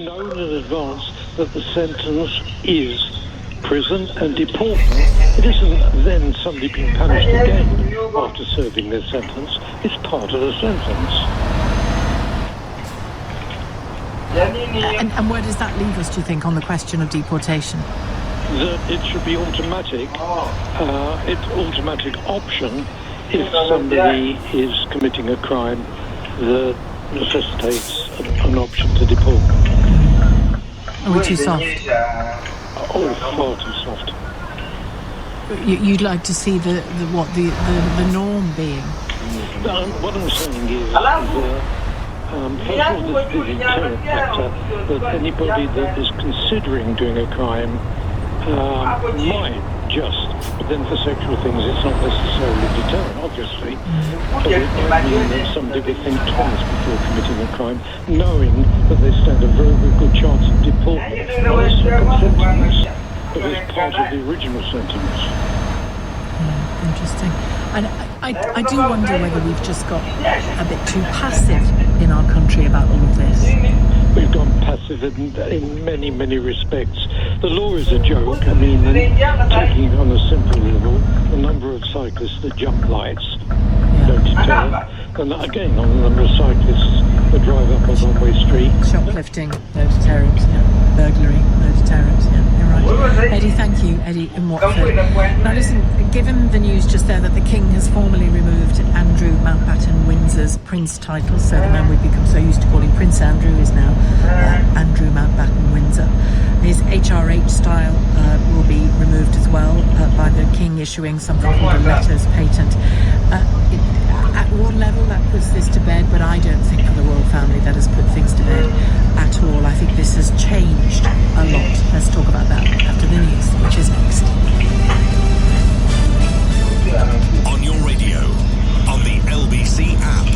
Known in advance that the sentence is prison and deportment. It isn't then somebody being punished again after serving their sentence. It's part of the sentence. And where does that leave us, do you think, on the question of deportation? That it should be automatic. It's automatic option if somebody is committing a crime that necessitates an option to deport. Are we too soft? Oh, far too soft. You'd like to see the norm being? What I'm saying is first of all, there's the deterrent factor that anybody that is considering doing a crime might just, but then for sexual things it's not necessarily deterrent, obviously, but it might mean that somebody would think twice before committing a crime, knowing that they stand a very, very good chance of deportment, not as a second sentence, but as part of the original sentence. Interesting. And I do wonder whether we've just got a bit too passive in our country about all of this. We've gone passive in many, many respects. The law is a joke. I mean, taking it on a simple level, the number of cyclists that jump lights, no deterrent. And again, on the number of cyclists that drive up a one-way street. Shoplifting, no deterrent, yeah. Burglary, no deterrent, yeah. You're right. Eddie, thank you. Eddie in Watford. Now listen, given the news just there that the King has formally removed Andrew Mountbatten Windsor's Prince title, so the man we've become so used to calling Prince Andrew is now Andrew Mountbatten Windsor. His HRH style will be removed as well by the King issuing something called a letters patent. At one level that puts this to bed, but I don't think for the royal family that has put things to bed at all. I think this has changed a lot. Let's talk about that after the news, which is next. On your radio, on the LBC app,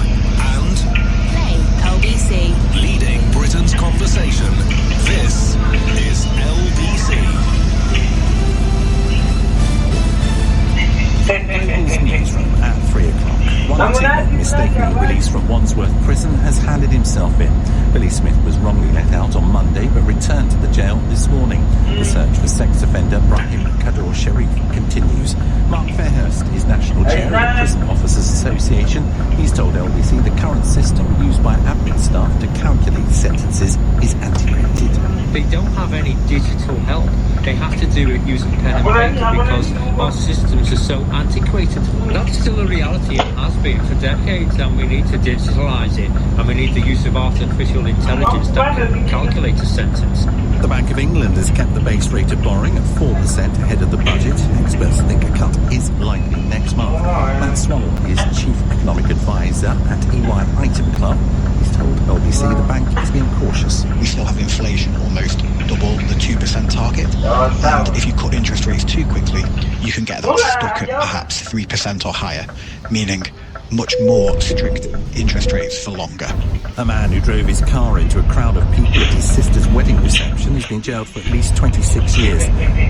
and Play LBC. leading Britain's conversation. This is LBC. Global's newsroom at 3 o'clock. One teen mistakenly released from Wandsworth prison has handed himself in. Billy Smith was wrongly let out on Monday but returned to the jail this morning. The search for sex offender Brahim Kadur Sharif continues. Mark Fairhurst is national chair of the Prison Officers Association. He's told LBC the current system used by admin staff to calculate sentences is antiquated. They don't have any digital help. They have to do it using pen and paper because our systems are so antiquated. That's still a reality. It has been for decades, and we need to digitalise it, and we need the use of artificial intelligence that can calculate a sentence. The Bank of England has kept the base rate of borrowing at 4% ahead of the budget. Experts think a cut is likely next month. Matt Swannell is Chief Economic Advisor at EY Item Club. He's told LBC the bank is being cautious. We still have inflation almost double the 2% target. And if you cut interest rates too quickly, you can get that stuck at perhaps 3% or higher, meaning much more strict interest rates for longer. A man who drove his car into a crowd of people at his sister's wedding reception has been jailed for at least 26 years.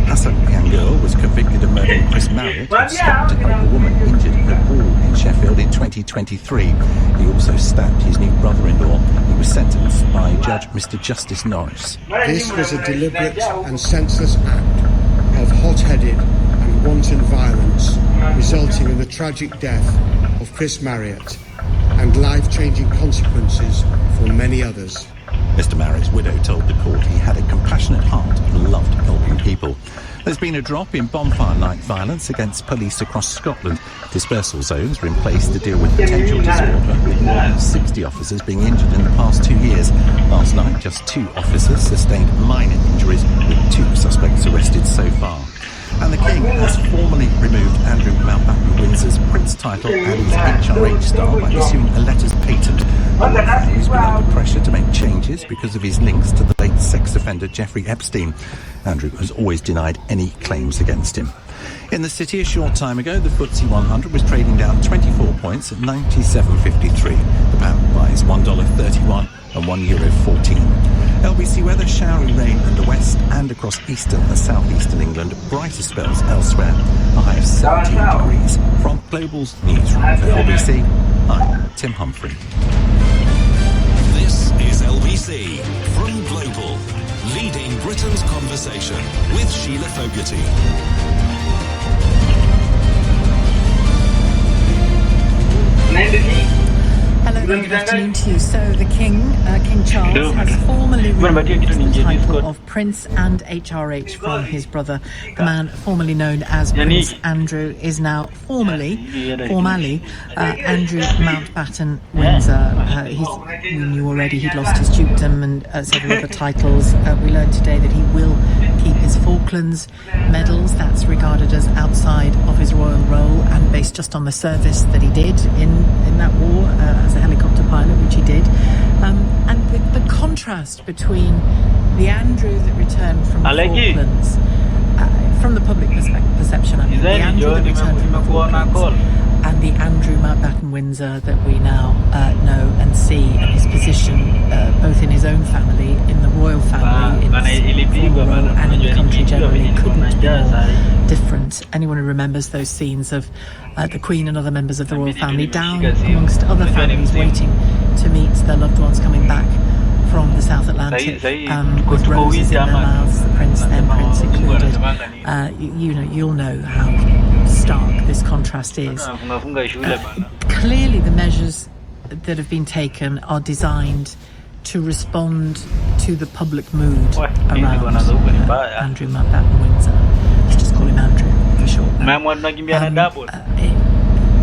Hassan Yangul was convicted of murdering Chris Marriott and stopped to help a woman injured in a brawl in Sheffield in 2023. He also stabbed his new brother-in-law. He was sentenced by Judge Mr. Justice Norris. This was a deliberate and senseless act of hot-headed and wanton violence, resulting in the tragic death of Chris Marriott and life-changing consequences for many others. Mr. Marriott's widow told the court he had a compassionate heart and loved helping people. There's been a drop in bonfire night violence against police across Scotland. Dispersal zones are in place to deal with potential disorder, with more than 60 officers being injured in the past 2 years. Last night, just 2 officers sustained minor injuries, with 2 suspects arrested so far. And the King has formally removed Andrew Mountbatten Windsor's Prince title and his HRH style by issuing a letters patent. He's been under pressure to make changes because of his links to the late sex offender Jeffrey Epstein. Andrew has always denied any claims against him. In the city a short time ago, the FTSE 100 was trading down 24 points at 97.53. The pound buys $1.31 and €1.14. LBC weather, showery rain in the west and across eastern and southeastern England. Brighter spells elsewhere. A high of 17 degrees. From Global's newsroom for LBC, I'm Tim Humphrey. This is LBC from Global. Britain's Conversation with Sheila Fogarty. Hello, good afternoon to you. So the King, King Charles, has formally removed the title of Prince and HRH from his brother. The man formerly known as Prince Andrew is now formally Andrew Mountbatten Windsor. We knew already he'd lost his dukedom and several other titles. We learned today that he will keep his Falklands medals. That's regarded as outside of his royal role and based just on the service that he did in that war as a helicopter pilot, which he did. And the contrast between the Andrew that returned from the Alekii. Falklands, from the public perception, I mean, the Andrew that returned from the Falklands and the Andrew Mountbatten Windsor that we now know and see, and his position both in his own family, in the royal family, in his former role, and in the country generally, couldn't be more different. Anyone who remembers those scenes of the Queen and other members of the royal family down amongst other families waiting to meet their loved ones coming back from the South Atlantic with roses in their mouths, the Prince, then Prince included. You'll know how stark this contrast is. Clearly the measures that have been taken are designed to respond to the public mood around Andrew Mountbatten Windsor. Let's just call him Andrew for short.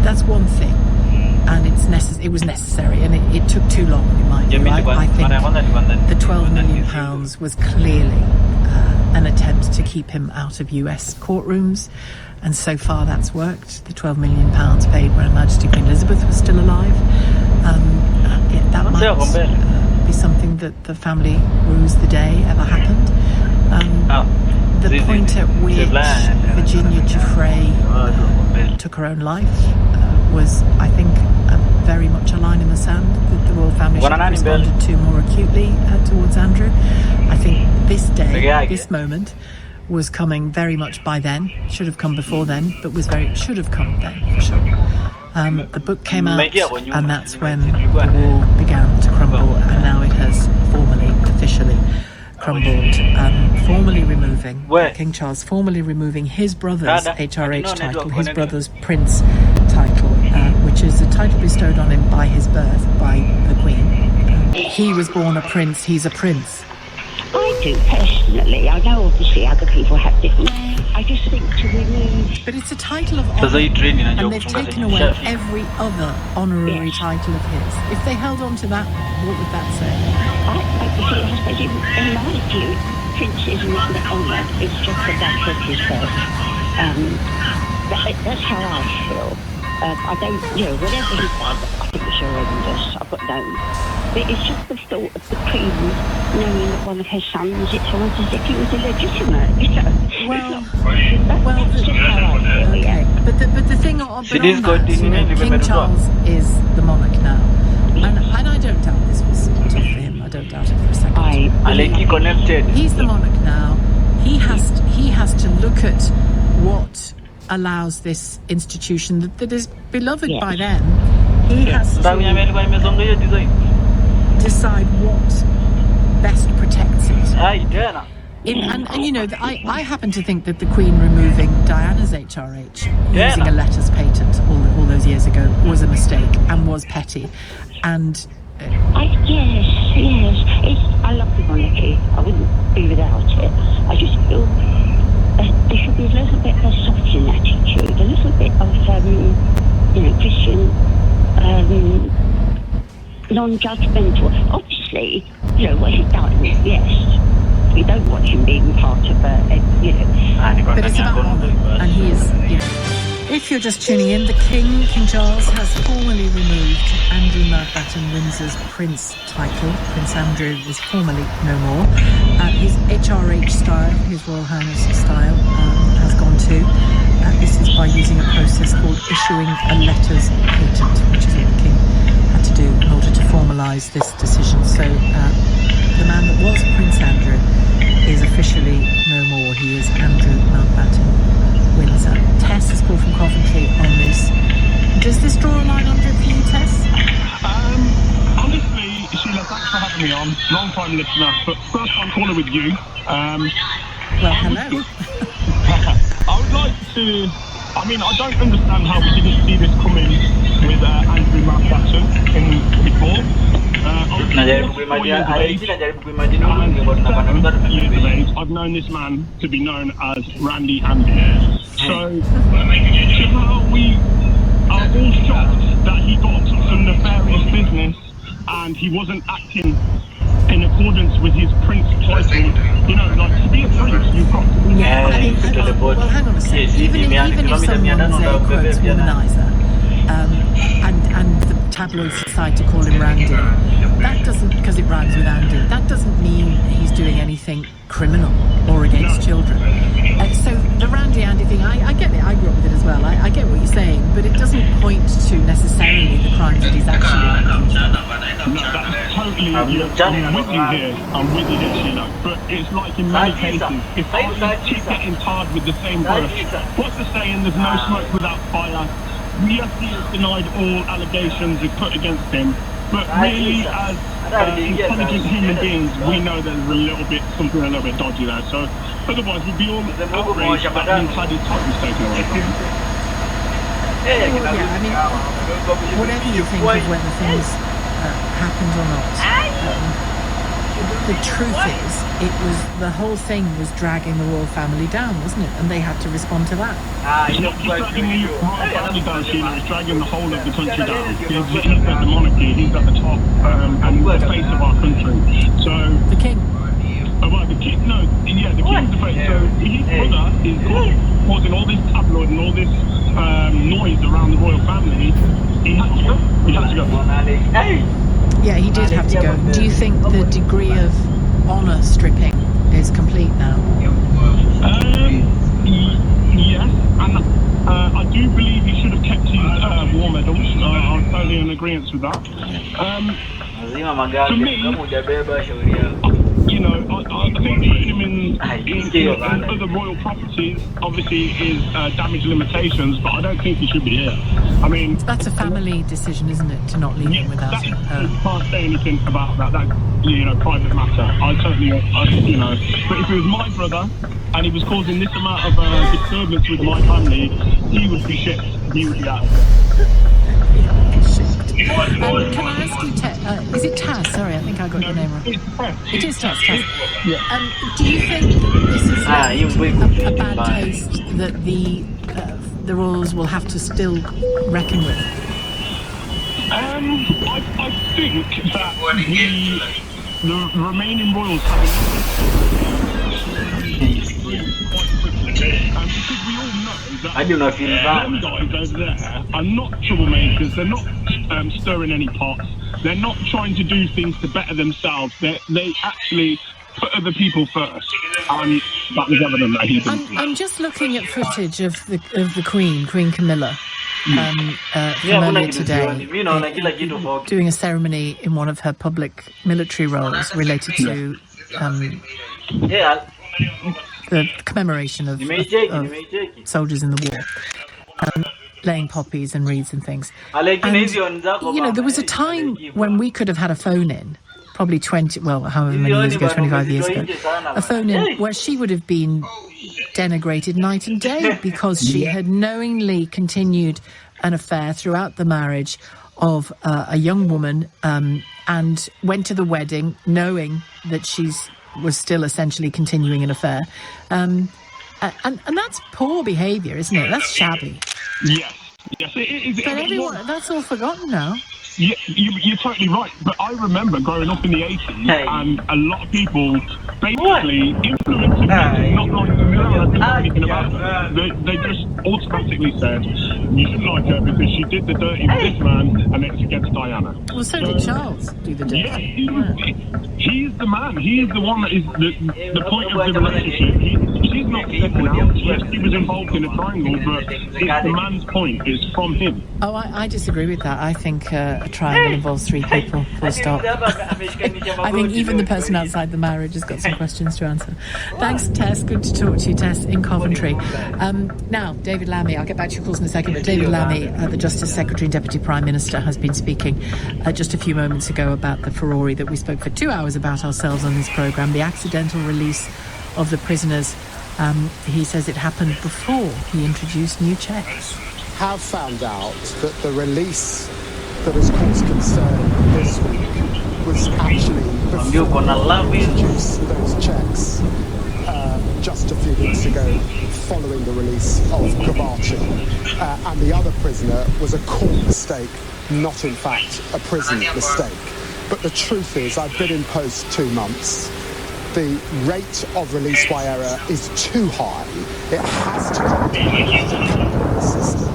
That's one thing, and it was necessary, and it took too long in my view. I think the £12 million was clearly an attempt to keep him out of US courtrooms, and so far that's worked. The £12 million paid when Her Majesty Queen Elizabeth was still alive. That might be something that the family rues the day ever happened. The point at which Virginia Giuffre took her own life was, I think, very much a line in the sand that the royal family should have responded to more acutely towards Andrew. I think this day, this moment, was coming very much by then. Should have come before then, but should have come then, for sure. The book came out, and that's when the war began to crumble, and now it has officially crumbled, formally removing King Charles, formally removing his brother's HRH title, his brother's Prince title, which is a title bestowed on him by his birth, by the Queen. He was born a prince, he's a prince. I do personally. I know obviously other people have different. I just think to remove. But it's a title of honour, and they've taken away every other honorary title of his. If they held on to that, what would that say? I suppose in my view, princes are not honoured. It's just the death of his birth. That's how I feel. I don't, whatever he said, I think it's horrendous. I've got no. But it's just the thought of the Queen knowing that one of her sons, it's almost as if he was illegitimate, that's just how I feel, okay. But the thing on that, King Charles is the monarch now. And I don't doubt this was tough for him. I don't doubt it for a second. Alekii connected. He's the monarch now. He has to look at what allows this institution that is beloved by them. He has to decide what best protects it. I happen to think that the Queen removing Diana's HRH, using a letters patent all those years ago, was a mistake and was petty. And yes. I love the monarchy. I wouldn't be without it. I just feel there should be a little bit of a softening attitude, a little bit of Christian non-judgmental. Obviously, what he's done, yes. We don't want him being part of But it's about honour, and he is, If you're just tuning in, the King Charles, has formally removed Andrew Mountbatten Windsor's Prince title. Prince Andrew is formally no more. His HRH style, his Royal Highness style, has gone too. This is by using a process called issuing a letters patent, which is what the King had to do in order to formalise this decision. So the man that was Prince Andrew is officially no more. He is Andrew Mountbatten Windsor. Tess has called from Coventry on this. Does this draw a line under it for you, Tess? Honestly, Sheila, thanks for having me on. long-time listener, but first-time caller with you. Well, hello. I would like to... I mean, I don't understand how we didn't see this coming with Andrew Mountbatten before. I've known this man to be known as Randy Handy. So, we are all shocked that he got up to some nefarious business and he wasn't acting in accordance with his prince title. You know, like, to be a prince, you've got to be... Yeah, I mean, well, hang on a second. Even if someone's a, quotes, womanizer, and the tabloids decide to call him Randy, that doesn't, because it rhymes with Andy, that doesn't mean he's doing anything criminal or against children. So the Randy Andy thing, I get it, I grew up with it as well, I get what you're saying, but it doesn't point to necessarily the crimes that he's actually accused of. No, that's totally, I'm with you here, Sheila, but it's like in many cases, if I keep getting tarred with the same brush, what's the saying, there's no smoke without fire? Yes, he has denied all allegations put against him, but really, as intelligent human beings, we know there's something a little bit dodgy there. So, otherwise, we'd be all outraged that the entire title was taken away from him. Well, yeah, I mean, whatever you think of whether things happened or not, the truth is, the whole thing was dragging the royal family down, wasn't it? And they had to respond to that. It's not just dragging the royal family down, Sheila, it's dragging the whole of the country down. He's at the monarchy, he's at the top, and the face of our country. So... The king? Well, the king, no, yeah, the king's the face. So his brother is causing all this tabloid and all this noise around the royal family. He had to go. Yeah, he did have to go. Do you think the degree of honour stripping is complete now? Yes, and I do believe he should have kept his war medals. I'm totally in agreement with that. To me, you know, I think putting him in other royal properties obviously is damage limitations, but I don't think he should be here. I mean... That's a family decision, isn't it, to not leave him without him? I can't say anything about that. That's, you know, private matter. I totally, you know... But if it was my brother, and he was causing this amount of disturbance with my family, he would be shit. He would be out. Can I ask you, is it Taz? Sorry, I think I got your name wrong. It is Taz. Yeah. Do you think this is a bad taste that the royals will have to still reckon with? I think that the remaining royals have because we all know that them guys over there are not troublemakers, they're not stirring any pots, they're not trying to do things to better themselves, they actually put other people first, and that was evident that he didn't. I'm just looking at footage of the Queen Camilla, from earlier today, doing a ceremony in one of her public military roles related to the commemoration of soldiers in the war, laying poppies and wreaths and things. And, you know, there was a time when we could have had a phone-in, probably however many years ago, 25 years ago, a phone-in where she would have been denigrated night and day because she had knowingly continued an affair throughout the marriage of a young woman, and went to the wedding knowing that was still essentially continuing an affair. And that's poor behaviour, isn't it? That's shabby. Yes, it is. But that's all forgotten now. Yeah, you're totally right. But I remember growing up in the 80s, and a lot of people basically influenced me to not like the mirror and anything about her. They just automatically said, you shouldn't like her because she did the dirty with this man, and it's against Diana. Well, so did Charles do the dirty. Yeah, he's the man. He's the one that is the point of the relationship. She's not stepping out. Yes, he was involved in a triangle, but it's the man's point. It's from him. Oh, I disagree with that. I think a triangle involves three people, full stop. I think even the person outside the marriage has got some interesting questions to answer. Thanks, Tess. Good to talk to you, Tess, in Coventry. Now, David Lammy, I'll get back to your calls in a second, but David Lammy, the Justice Secretary and Deputy Prime Minister, has been speaking just a few moments ago about the furore that we spoke for 2 hours about ourselves on this programme, the accidental release of the prisoners. He says it happened before he introduced new checks. Have found out that the release that has caused concern this week was actually before he introduced those checks just a few weeks ago, following the release of Kabachi. And the other prisoner was a court mistake, not in fact a prison mistake. But the truth is, I've been in post 2 months. The rate of release by error is too high. It has to come down to the system.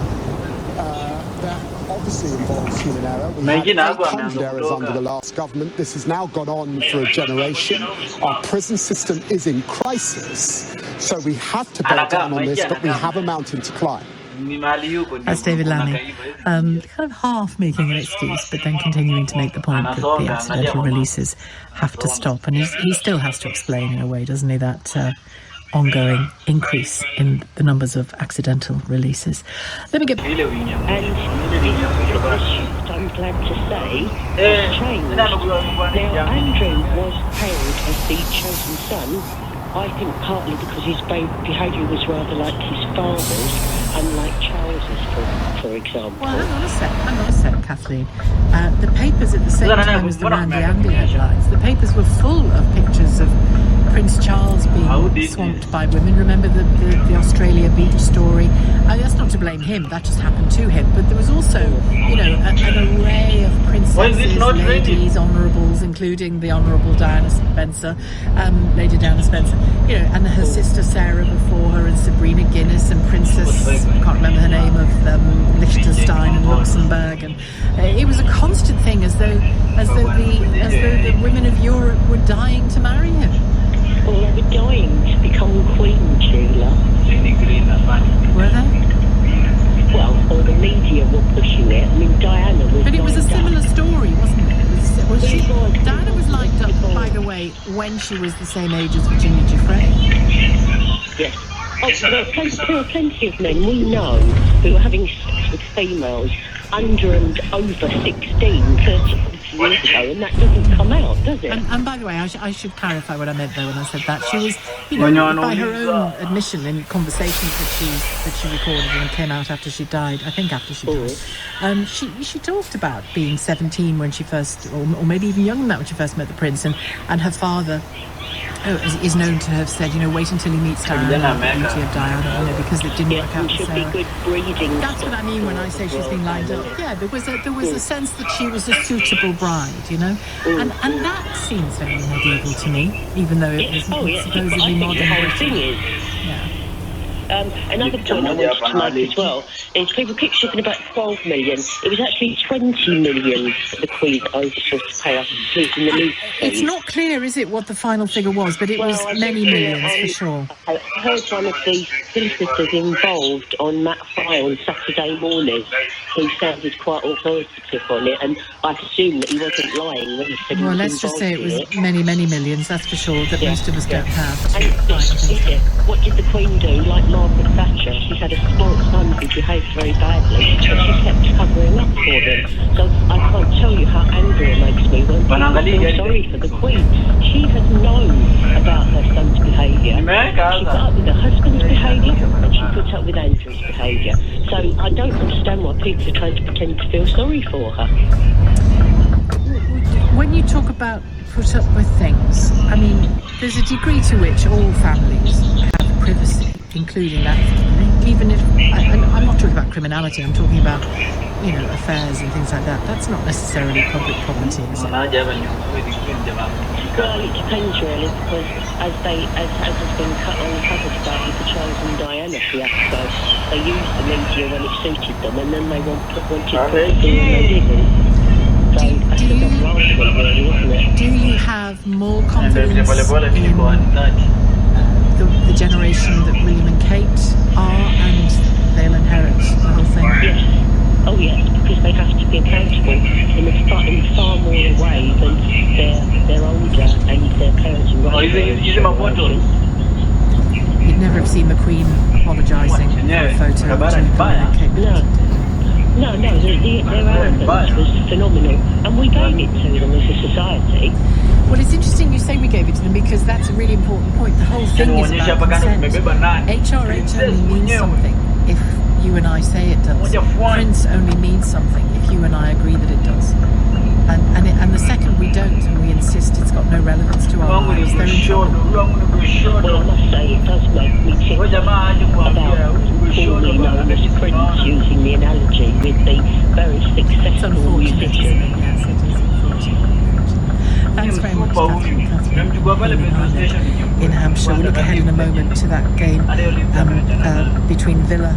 That obviously involves human error. We had 800 errors under the last government. This has now gone on for a generation. Our prison system is in crisis, so we have to bear down on this, but we have a mountain to climb. That's David Lammy, kind of half making an excuse, but then continuing to make the point that the accidental releases have to stop. And he still has to explain, in a way, doesn't he, that ongoing increase in the numbers of accidental releases. Let me get... And I'm glad to say, has changed. Now, Andrew was hailed as the chosen son, I think partly because his behaviour was rather like his father's, unlike Charles's, for example. Well, hang on a sec, Kathleen. The papers at the same time as the Randy Andy headlines, the papers were full of pictures of Prince Charles being swamped by women. Remember the Australia beach story? That's not to blame him, that just happened to him. But there was also, an array of princesses, ladies, honourables, including the Honourable Diana Spencer, Lady Diana Spencer, and her sister Sarah before her, and Sabrina Guinness, and Princess, I can't remember her name, of Liechtenstein and Luxembourg, and it was a constant thing, as though the women of Europe were dying to marry him. Well, they were dying to become Queen, Sheila. Were they? Well, or the media were pushing it. I mean, Diana was. But it was a similar story, wasn't it? Diana was lined up, by the way, when she was the same age as Virginia Giuffre. Yes. Oh, there are plenty of men we know who are having sex with females under and over 16, 30 years ago, and that doesn't come out, does it? And by the way, I should clarify what I meant there when I said that. She was, by her own admission in conversations that she recorded and came out after she died, I think after she died, she talked about being 17 when she first, or maybe even younger than that when she first met the prince, and her father is known to have said, wait until he meets Diana, the beauty of Diana, because it didn't work out for Sarah. That's what I mean when I say she's been lined up. Yeah, there was a sense that she was a suitable bride, and that seems very medieval to me, even though it was supposedly modern. The whole thing is. Yeah. Another point I wanted to make as well is people keep talking about 12 million. It was actually 20 million that the Queen oversaw to pay us, including the lease. It's not clear, is it, what the final figure was, but it was many millions for sure. I heard one of the solicitors involved on Matt Fry on Saturday morning who sounded quite authoritative on it, and I assume that he wasn't lying when he said well, let's just say it was many, many millions, that's for sure, that most of us don't have. What did the Queen do? Like Margaret Thatcher, she had a spoilt son who behaved very badly, and she kept covering up for him. So I can't tell you how angry it makes me when people feel sorry for the Queen. She has known about her son's behaviour. She put up with her husband's behaviour, and she put up with Andrew's behaviour. So I don't understand why people are trying to pretend to feel sorry for her. When you talk about put up with things, I mean, there's a degree to which all families have privacy, including that. Even if, and I'm not talking about criminality, I'm talking about, affairs and things like that. That's not necessarily public property, is it? Well, it depends really, because as has been uncovered about with the Charles and Diana fiasco, they used the media when it suited them, and then they wanted privacy when they didn't. Do you have more confidence in the generation that William and Kate are, and they'll inherit the whole thing? Yes. Oh yes, because they have to be accountable in far more a way than they're older and their parents and You'd never have seen the Queen apologising for a photo which Kate Middleton did. No, their arrogance was phenomenal, and we gave it to them as a society. Well, it's interesting you say we gave it to them, because that's a really important point. The whole thing is about consent. HRH only means something if you and I say it does. Prince only means something if you and I agree that it does. And the second we don't, and we insist it's got no relevance to our lives, they're in trouble. Well, I must say, it does make me think about formerly known as Prince, using the analogy with the very successful musician. Yes, it is unfortunate. Thanks very much, Catherine in Hampshire. We'll look ahead in a moment to that game between Villa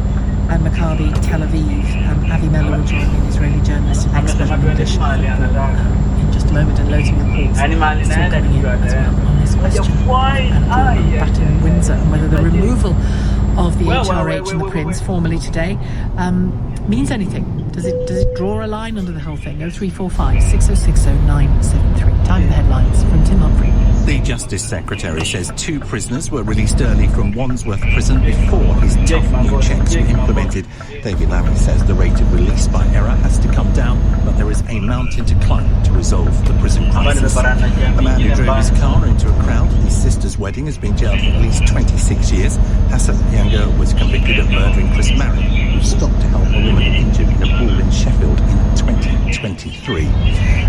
and Maccabi Tel Aviv. Avi Mello will join me, an Israeli journalist and expert in English football, in just a moment, and loads of your calls still coming in as well on this question. And batting in Windsor, and whether the removal of the HRH and the Prince formally today means anything. Does it draw a line under the whole thing? 0345 6060 973. Time for the headlines from Tim Humphrey. The Justice Secretary says 2 prisoners were released early from Wandsworth Prison before his tough new checks were implemented. David Lally says the rate of release by error has to come down, but there is a mountain to climb to resolve the prison crisis. The man who drove his car into a crowd at his sister's wedding has been jailed for at least 26 years. Hassan Yango was convicted of murdering Chris Marriott, who stopped to help a woman injured in a pool in Sheffield in 2023.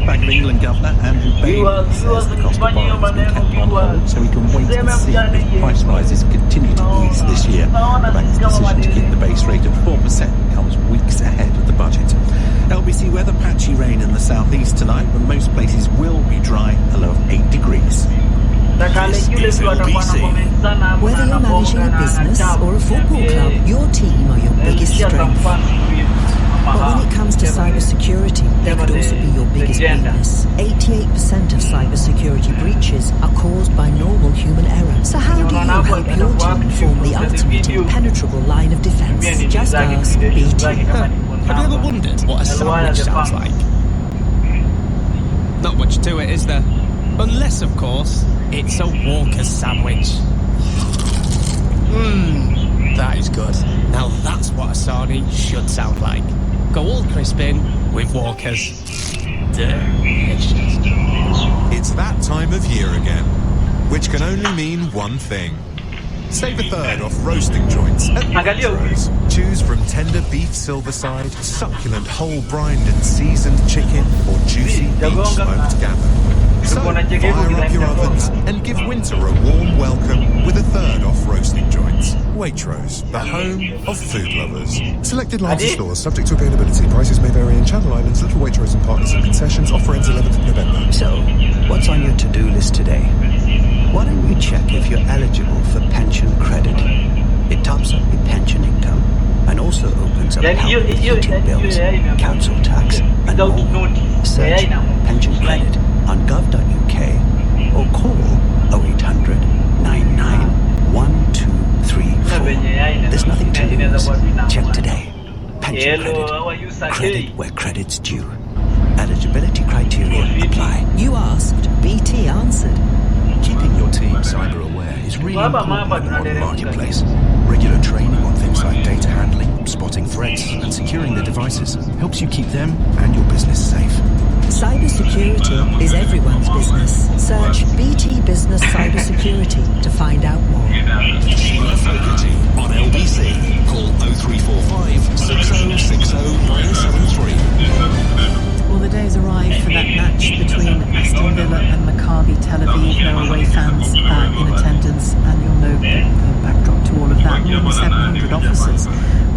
Bank of England Governor Andrew Bailey says the cost of borrowing has been kept on hold so he can wait and see if price rises continue to ease this year. The bank's decision to keep the base rate at 4% comes weeks ahead of the budget. LBC weather, patchy rain in the southeast tonight, but most places will be dry, a low of 8 degrees. This is LBC. Whether you're managing a business or a football club, your team are your biggest strength. But when it comes to cybersecurity, they could also be your biggest weakness. 88% of cybersecurity breaches are caused by normal human error. So how do you help your team form the ultimate impenetrable line of defense? Just ask BT. Have you ever wondered what a sandwich sounds like? Not much to it, is there? Unless, of course, it's a Walker's sandwich. That is good. Now that's what a sarnie should sound like. Go all crisp in with Walker's. Delicious. It's that time of year again, which can only mean one thing. Save a third off roasting joints at Waitrose. Choose from tender beef silverside, succulent whole brined and seasoned chicken, or juicy beef smoked gammon. So fire up your ovens and give winter a warm welcome with a third off roasting joints. Waitrose, the home of food lovers. Selected larger stores subject to availability. Prices may vary in Channel Islands, Little Waitrose and Partners and Concessions. Offer ends 11th of November. So, what's on your to-do list today? Why don't we check if you're eligible for pension credit? It tops up your pension income and also opens up heating bills, council tax and more. Search pension credit on gov.uk or call 0800 99 1234. There's nothing to lose. Check today. Pension credit. Credit where credit's due. Eligibility criteria apply. You asked, BT answered. Keeping your team cyber aware is really important in the modern marketplace. Regular training on things like data handling, spotting threats, and securing their devices helps you keep them and your business safe. Cybersecurity is everyone's business. Search BT Business Cybersecurity to find out more. Sheila Fogarty on LBC. Call 0345 6060 973. Well, the day has arrived for that match between Aston Villa and Maccabi Tel Aviv. No away fans in attendance, and you'll know the backdrop to all of that. More than 700 officers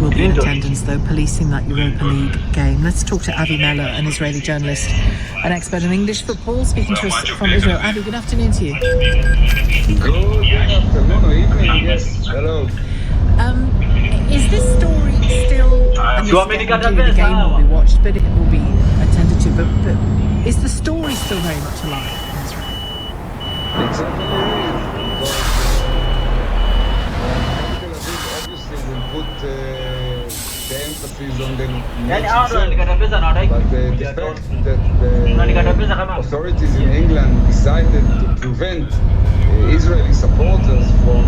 will be in attendance, though, policing that Europa League game. Let's talk to Avi Mello, an Israeli journalist, an expert in English football, speaking to us from Israel. Avi, good afternoon to you. Good afternoon or evening, yes. Hello. Is this story still... the game will be watched, but it will be attended to, but is the story still very much alive in Israel? Exactly. Obviously will put the emphasis authorities on the match itself. But the fact that the authorities in England decided to prevent Israeli supporters from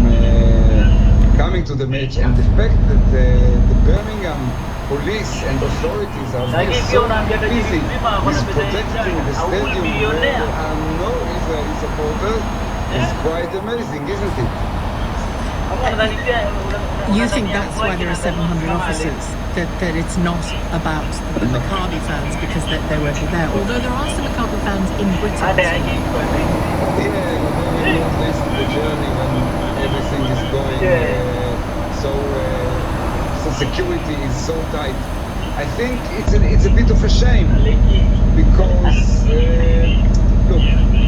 coming to the match, and the fact that the Birmingham police and authorities are so busy with protecting the stadium where there are no Israeli supporters is quite amazing, isn't it? You think that's why there are 700 officers? That it's not about the Maccabi fans because they won't be there? Although there are some Maccabi fans in Britain. Yeah, we know this the journey when everything is going so security is so tight. I think it's a bit of a shame because look,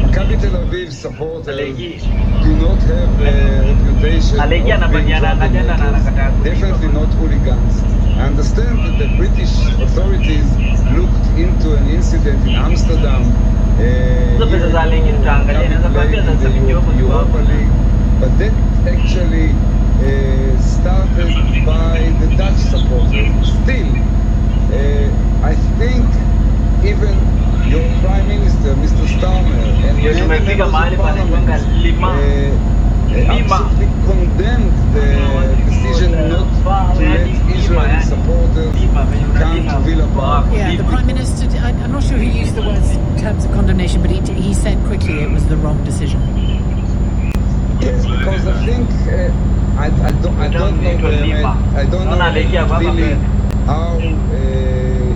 Maccabi Tel Aviv supporters do not have a reputation of being troublemakers. Definitely not hooligans. I understand that the British authorities looked into an incident in Amsterdam. Europa League, but that actually started by the Dutch supporters. Still, I think even your Prime Minister, Mr. Starmer, and many members of Parliament absolutely condemned the decision not to let Israeli supporters come to Villa Park. Yeah, the Prime Minister, I'm not sure he used the words in terms of condemnation, but he said quickly it was the wrong decision. Yes, because I think I don't know really how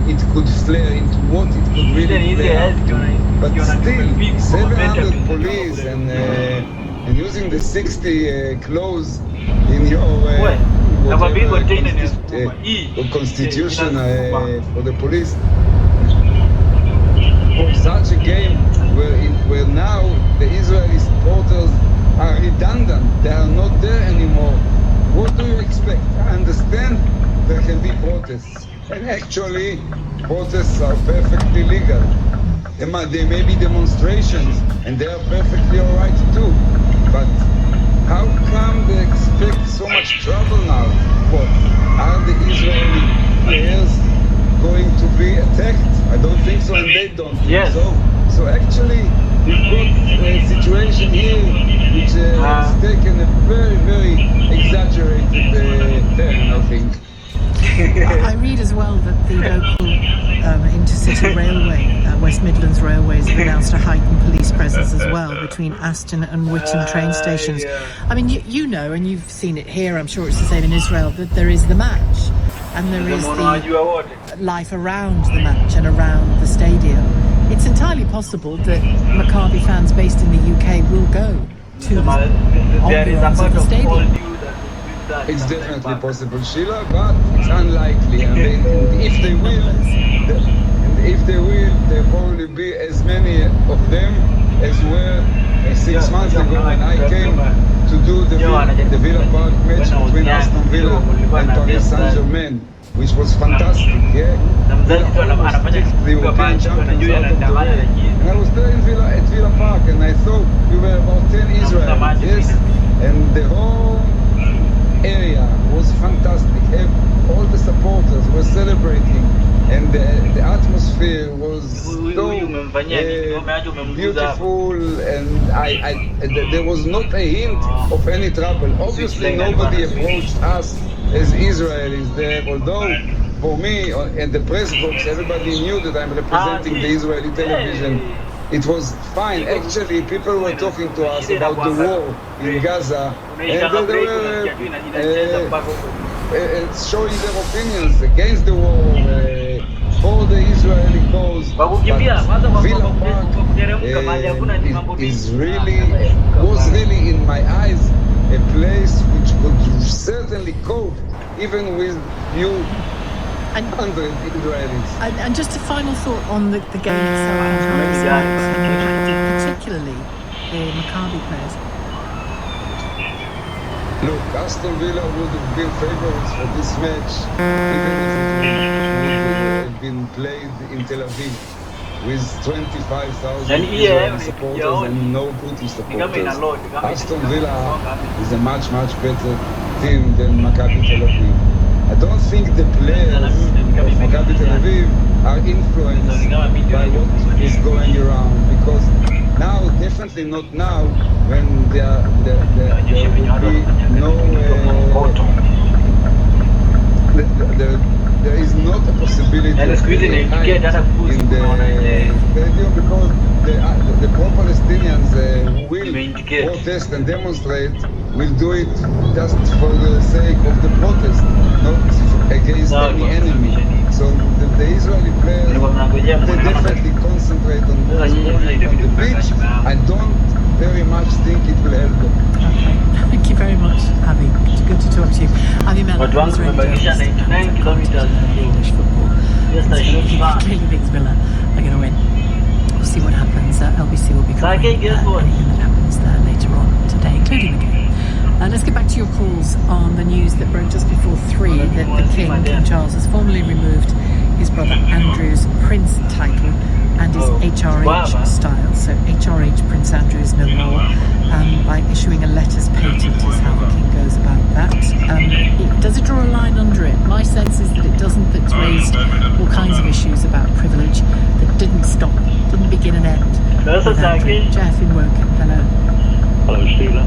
it could flare into what it could really play out to. But still, 700 police and using the 60 clause in your constitution for the police for such a game where now the Israeli supporters are redundant, they are not there anymore. What do you expect? I understand there can be protests, and actually protests are perfectly legal. There may be demonstrations, and they are perfectly alright too. But how come they expect so much trouble now? What? Are the Israeli players going to be attacked? I don't think so, and they don't think so. So actually, we've got a situation here which has taken a very, very exaggerated turn, I think. I read as well that the local intercity railway, West Midlands Railways, have announced a heightened police presence as well between Aston and Witten train stations. I mean, you know, and you've seen it here, I'm sure it's the same in Israel, that there is the match and there is the life around the match and around the stadium. It's entirely possible that Maccabi fans based in the UK will go to the ambiance of the stadium. It's definitely possible, Sheila, but it's unlikely. And if they will, there'll probably be as many of them as were 6 months ago when I came to do the Villa Park match between Aston Villa and Paris Saint-Germain, which was fantastic, yeah? Villa almost picked the European champions out of the way. And I was there at Villa Park, and I thought we were about 10 Israelis, yes? And the whole area was fantastic. All the supporters were celebrating, and the atmosphere was so beautiful, and there was not a hint of any trouble. Obviously, nobody approached us as Israelis there, although for me, at the press box, everybody knew that I'm representing the Israeli television. It was fine. Actually, people were talking to us about the war in Gaza, and they were showing their opinions against the war, for the Israeli cause. But Villa Park was really, in my eyes, a place which could certainly cope even with you. 100 Israelis. And just a final thought on the game itself, particularly the Maccabi players. Look, Aston Villa would have been favourites for this match, even if it would have been played in Tel Aviv with 25,000 Israeli supporters and no British supporters. Aston Villa is a much, much better team than Maccabi Tel Aviv. I don't think the players of Maccabi Tel Aviv are influenced by what is going around, because now, definitely not now, when there will be no there is not a possibility of in the stadium, because the pro-Palestinians who will protest and demonstrate will do it just for the sake of the protest, not against any enemy. So the Israeli players, they definitely concentrate on what's going on the pitch. I don't very much think it will help them. Okay, thank you very much, Avi. It's good to talk to you. Avi Mello, Israeli journalist and commentator on English football. He clearly thinks Villa are going to win. We'll see what happens. LBC will be covering anything that happens there later on today, including the game. Let's get back to your calls on the news that broke just before 3 that the King Charles, has formally removed his brother Andrew's Prince title and his HRH style. So HRH Prince Andrew is no more, by issuing a letters patent is how the King goes about that. Does it draw a line under it? My sense is that it doesn't. It's raised all kinds of issues about privilege that didn't begin and end with Andrew. Jeff in Woking, hello. Hello, Sheila.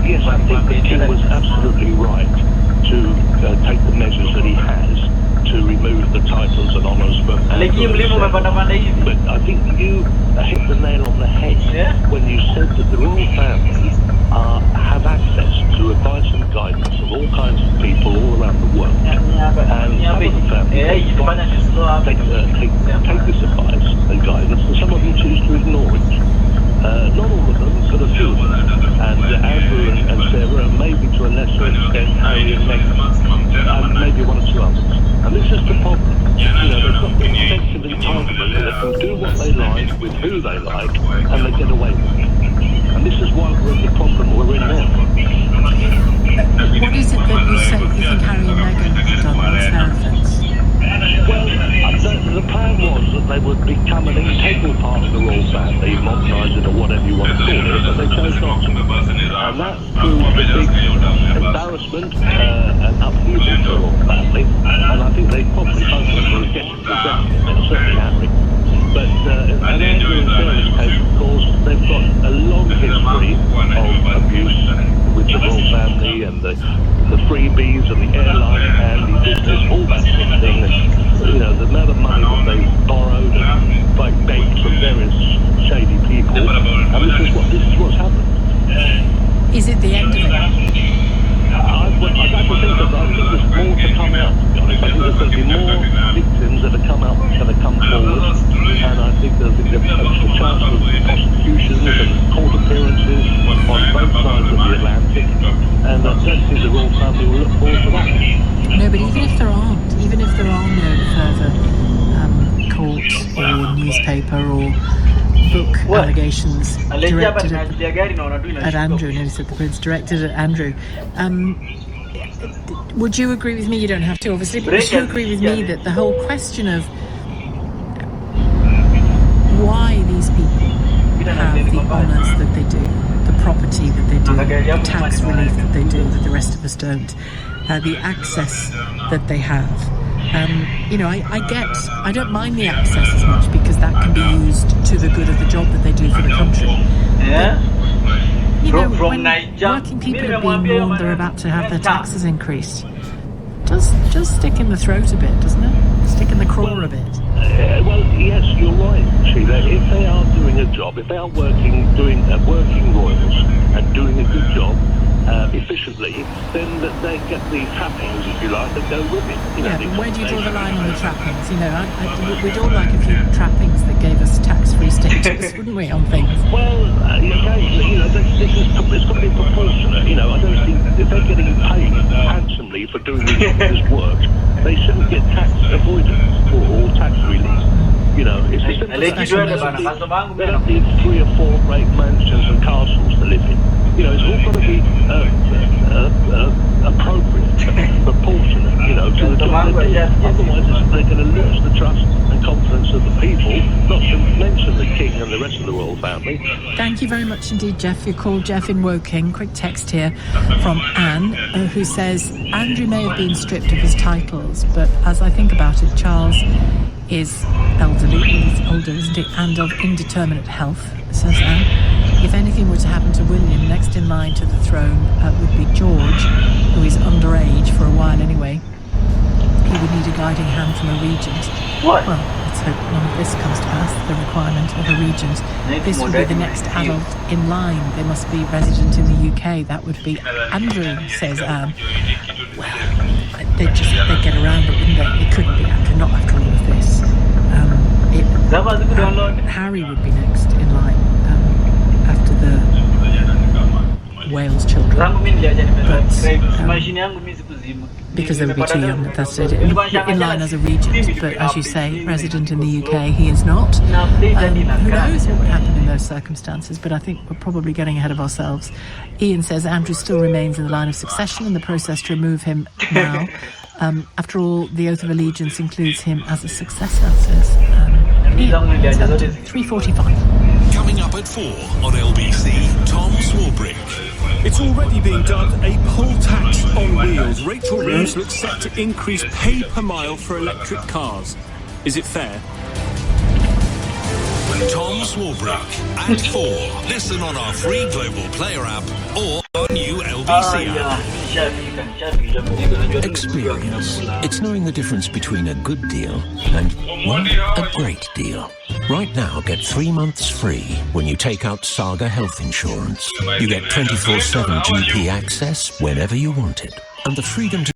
Yes, I think the King was absolutely right to take the measures that he has to remove the titles and honours from Andrew. But I think you hit the nail on the head when you said that the royal family have access to advice and guidance of all kinds of people all around the world. And some of the family take this advice and guidance, and some of them choose to ignore it. Not all of them, but a few of them. And Andrew and Sarah, and maybe to a lesser extent Harry and Meghan, and maybe one or two others. And this is the problem. You know, they've got the extensive entitlement that they can do what they like with who they like, and they get away with it. And this is why we're in the problem we're in now. What is it that you think Harry and Meghan have done? What's their offence? Well, the plan was that they would become an integral part of the royal family, modernising or whatever you want to call it, but they chose not to. And that proved a big embarrassment and upheaval for the royal family, and I think they probably both of them were regretting it, certainly Harry. But in Andrew and Sarah's case, of course, they've got a long history of abuse with the royal family and the freebies and the airline and the business, all that sort of thing. And, you know, the amount of money that they borrowed and begged from various shady people, and this is what's happened. Is it the end of it? I'd like to think that. I think there's more to come out, to be honest. I think there's going to be more victims that are going to come forward, and I think there's a chance of prosecutions and court appearances on both sides of the Atlantic, and I don't think the royal family will look forward to that. No, but even if there are no further court or newspaper or book allegations directed at Andrew, notice that the Prince directed at Andrew, would you agree with me, you don't have to obviously, but would you agree with me that the whole question of why these people have the honours that they do, the property that they do, the tax relief that they do that the rest of us don't, the access that they have, you know, I don't mind the access as much because that can be used to the good of the job that they do for the country. But, you know, when working people are being warned they're about to have their taxes increased, does stick in the throat a bit, doesn't it? Stick in the craw a bit. Well, yes, you're right, Sheila. If they are doing a job, if they are working royals and doing a good job efficiently, then they get the trappings, if you like, that go with it. You know, yeah, but where do you draw the line on the trappings? You know, we'd all like a few trappings that gave us tax-free status, wouldn't we, on things? Well, occasionally, you know, it's got to be proportionate. You know, I don't think if they're getting paid handsomely for doing this work, they shouldn't get tax avoidance or tax relief. You know, it's a simple fact. They don't need 3 or 4 great mansions and castles to live in. You know, it's all got to be appropriate, proportionate, you know, to the job they do. Otherwise, they're going to lose the trust and confidence of the people, not to mention the King and the rest of the royal family. Thank you very much indeed, Jeff. You called Jeff in Woking. Quick text here from Anne, who says, Andrew may have been stripped of his titles, but as I think about it, Charles is elderly, he's older, isn't he, and of indeterminate health, says Anne. If anything were to happen to William, next in line to the throne would be George, who is underage for a while anyway. He would need a guiding hand from a regent. What? Well, let's hope none of this comes to pass, the requirement of a regent. This would be the next adult in line. They must be resident in the UK. That would be Andrew, says Anne. Well, they'd get around it, wouldn't they? It couldn't be Andrew, not after all of this. Harry would be next in line after the Wales children. Because they would be too young at that stage, in line as a regent, but as you say, resident in the UK, he is not. Who knows what would happen in those circumstances, but I think we're probably getting ahead of ourselves. Ian says Andrew still remains in the line of succession and the process to remove him now. After all, the oath of allegiance includes him as a successor, says Ian. 3:45. Coming up at 4 on LBC, Tom Swarbrick. It's already being dubbed a poll tax on wheels. Rachel Reeves looks set to increase pay per mile for electric cars. Is it fair? Tom Swarbrick at 4. Listen on our free Global Player app or our new LBC app. Experience. It's knowing the difference between a good deal and, well, a great deal. Right now, get 3 months free when you take out Saga Health Insurance. You get 24/7 GP access whenever you want it, and the freedom to